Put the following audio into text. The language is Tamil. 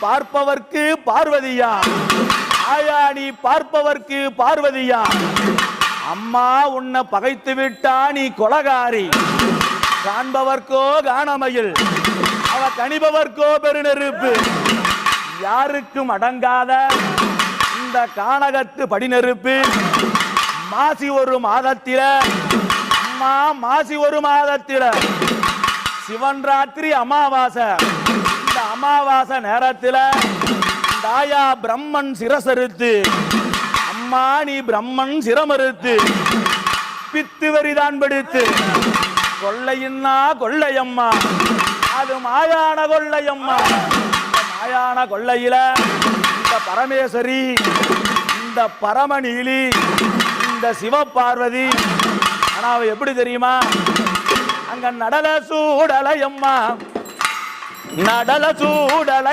பார்ப்பவர்க்கு பார்வதியா ஆயா நீ பார்ப்பவர்க்கு பார்வதியா அம்மா உன்னை பகைத்து விட்டா நீ கொலகாரி காண்பவர்க்கோ காணமையில் அவ கணிபவர்க்கோ பெருநெருப்பு யாருக்கும் அடங்காத இந்த கானகத்து படிநெருப்பு மாசி ஒரு மாதத்தில அம்மா மாசி ஒரு மாதத்தில சிவன் ராத்திரி அமாவாசை இந்த அமாவாசை நேரத்தில் தாயா பிரம்மன் சிரசறுத்து அம்மா நீ பிரம்மன் சிரமறுத்து பித்து வரிதான் பிடித்து கொள்ளையின்னா கொள்ளையம்மா அது மாயான கொள்ளையம்மா மாயான கொள்ளையில இந்த பரமேஸ்வரி இந்த பரமநீலி இந்த சிவபார்வதி ஆனா அவ எப்படி தெரியுமா அங்க நடல சூடலையம்மா நடல சூடலை